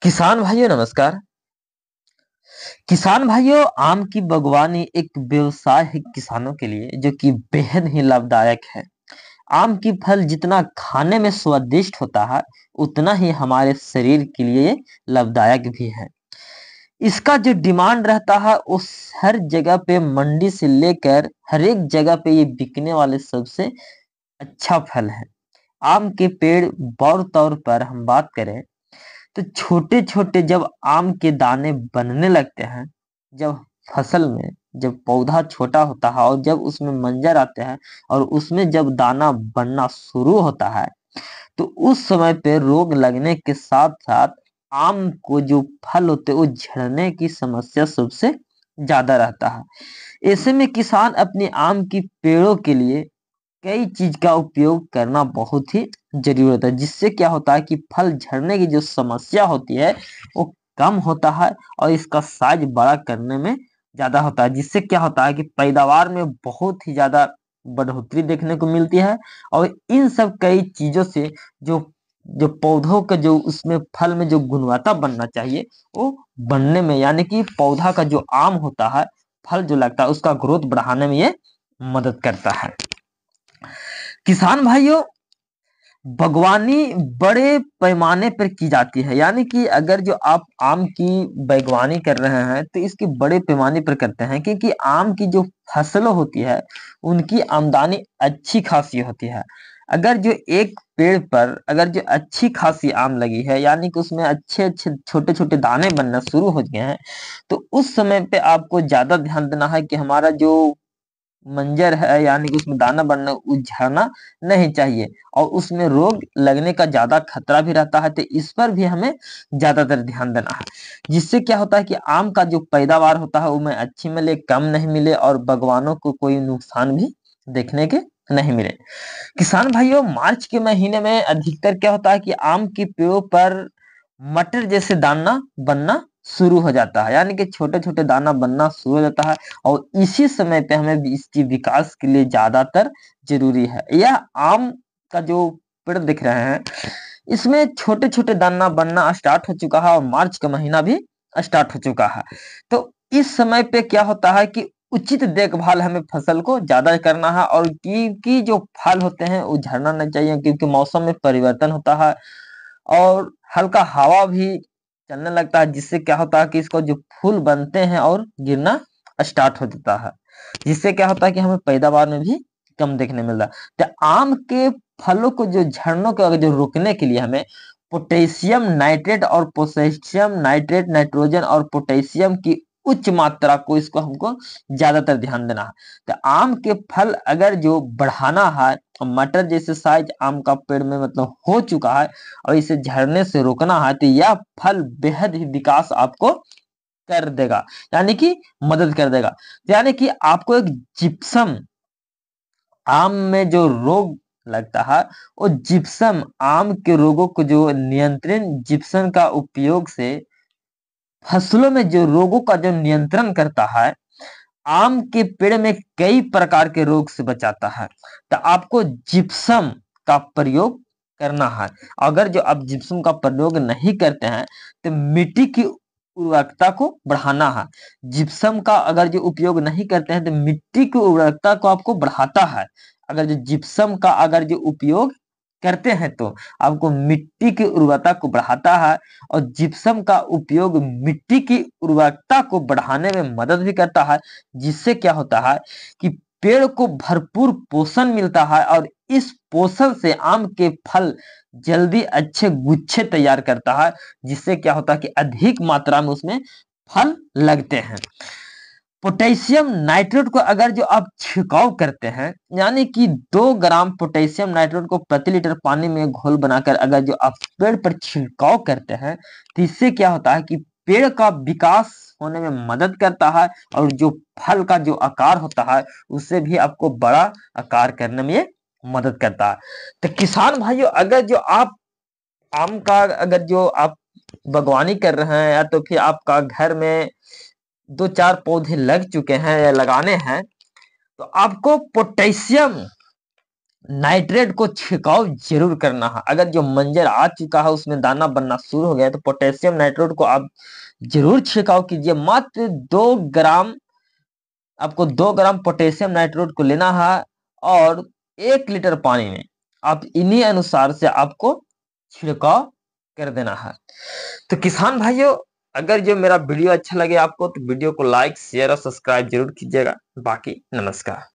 किसान भाइयों नमस्कार। किसान भाइयों, आम की बागवानी एक व्यवसाय है किसानों के लिए जो कि बेहद ही लाभदायक है। आम की फल जितना खाने में स्वादिष्ट होता है, उतना ही हमारे शरीर के लिए लाभदायक भी है। इसका जो डिमांड रहता है उस हर जगह पे मंडी से लेकर हर एक जगह पे ये बिकने वाले सबसे अच्छा फल है। आम के पेड़ बौर तौर पर हम बात करें तो छोटे-छोटे जब आम के दाने बनने लगते हैं, जब फसल में जब पौधा छोटा होता है और जब उसमें मंजर आते हैं और उसमें जब दाना बनना शुरू होता है, तो उस समय पे रोग लगने के साथ-साथ आम को जो फल होते हैं वो झड़ने की समस्या सबसे ज़्यादा रहता है। ऐसे में किसान अपने आम की पेड़ों के लिए कई चीज का उपयोग करना बहुत ही जरूरी होता है, जिससे क्या होता है कि फल झड़ने की जो समस्या होती है वो कम होता है और इसका साइज बड़ा करने में ज्यादा होता है, जिससे क्या होता है कि पैदावार में बहुत ही ज्यादा बढ़ोतरी देखने को मिलती है। और इन सब कई चीजों से जो जो पौधों का जो उसमें फल में जो गुणवत्ता बनना चाहिए वो बनने में, यानी कि पौधा का जो आम होता है, फल जो लगता है उसका ग्रोथ बढ़ाने में ये मदद करता है। किसान भाइयों, बागवानी बड़े पैमाने पर की जाती है, यानी कि अगर जो आप आम की बागवानी कर रहे हैं तो इसकी बड़े पैमाने पर करते हैं, क्योंकि आम की जो फसल होती है उनकी आमदनी अच्छी खासी होती है। अगर जो एक पेड़ पर अगर जो अच्छी खासी आम लगी है, यानी कि उसमें अच्छे अच्छे छोटे छोटे दाने बनना शुरू हो गए हैं, तो उस समय पे आपको ज्यादा ध्यान देना है कि हमारा जो मंजर है, यानी कि उसमें दाना बनना झड़ना नहीं चाहिए और उसमें रोग लगने का ज्यादा खतरा भी रहता है, तो इस पर भी हमें ज्यादातर ध्यान देना है। जिससे क्या होता है कि आम का जो पैदावार होता है वो में अच्छी मिले, कम नहीं मिले और बागवानों को कोई नुकसान भी देखने के नहीं मिले। किसान भाइयों, मार्च के महीने में अधिकतर क्या होता है कि आम की पेड़ों पर मटर जैसे दाना बनना शुरू हो जाता है, यानी कि छोटे छोटे दाना बनना शुरू हो जाता है और इसी समय पे हमें इसकी विकास के लिए ज्यादातर जरूरी है। यह आम का जो पेड़ दिख रहे हैं, इसमें छोटे छोटे दाना बनना स्टार्ट हो चुका है और मार्च का महीना भी स्टार्ट हो चुका है। तो इस समय पे क्या होता है कि उचित देखभाल हमें फसल को ज्यादा करना है और की जो फल होते हैं वो झड़ना नहीं चाहिए, क्योंकि मौसम में परिवर्तन होता है और हल्का हवा भी चलने लगता है, जिससे क्या होता है कि इसको जो फूल बनते हैं और गिरना स्टार्ट हो जाता है, जिससे क्या होता है कि हमें पैदावार में भी कम देखने मिल रहा है। तो आम के फलों को जो झड़नों को जो रोकने के लिए हमें पोटेशियम नाइट्रेट और पोटेशियम नाइट्रेट नाइट्रोजन और पोटेशियम की उच्च मात्रा को इसको हमको ज्यादातर ध्यान देना है। तो आम के फल अगर जो बढ़ाना है, मटर जैसे साइज आम का पेड़ में मतलब हो चुका है और इसे झड़ने से रोकना है, तो यह फल बेहद ही विकास आपको कर देगा, यानी कि मदद कर देगा। यानी कि आपको एक जिप्सम, आम में जो रोग लगता है वो जिप्सम आम के रोगों को जो नियंत्रण जिप्सम का उपयोग से फसलों में जो रोगों का जो नियंत्रण करता है, आम के पेड़ में कई प्रकार के रोग से बचाता है। तो आपको जिप्सम का प्रयोग करना है। अगर जो आप जिप्सम का प्रयोग नहीं करते हैं तो मिट्टी की उर्वरकता को बढ़ाना है। जिप्सम का अगर जो उपयोग नहीं करते हैं तो मिट्टी की उर्वरकता को आपको बढ़ाता है। अगर जो जिप्सम का अगर जो उपयोग करते हैं तो आपको मिट्टी की उर्वरता को बढ़ाता है और जिप्सम का उपयोग मिट्टी की उर्वरकता को बढ़ाने में मदद भी करता है, जिससे क्या होता है कि पेड़ को भरपूर पोषण मिलता है और इस पोषण से आम के फल जल्दी अच्छे गुच्छे तैयार करता है, जिससे क्या होता है कि अधिक मात्रा में उसमें फल लगते हैं। पोटेशियम नाइट्रेट को अगर जो आप छिड़काव करते हैं, यानी कि 2 ग्राम पोटेशियम नाइट्रेट को प्रति लीटर पानी में घोल बनाकर अगर जो आप पेड़ पर छिड़काव करते हैं, तो इससे क्या होता है कि पेड़ का विकास होने में मदद करता है और जो फल का जो आकार होता है उससे भी आपको बड़ा आकार करने में ये मदद करता है। तो किसान भाइयों, अगर जो आप आम का अगर जो आप बागवानी कर रहे हैं या तो फिर आपका घर में 2-4 पौधे लग चुके हैं या लगाने हैं, तो आपको पोटेशियम नाइट्रेट को छिड़काव जरूर करना है। अगर जो मंजर आ चुका है उसमें दाना बनना शुरू हो गया है तो पोटेशियम नाइट्रेट को आप जरूर छिड़काव कीजिए। मात्र 2 ग्राम, आपको 2 ग्राम पोटेशियम नाइट्रेट को लेना है और 1 लीटर पानी में आप इन्हीं अनुसार से आपको छिड़काव कर देना है। तो किसान भाइयों, अगर जो मेरा वीडियो अच्छा लगे आपको तो वीडियो को लाइक शेयर और सब्सक्राइब जरूर कीजिएगा। बाकी नमस्कार।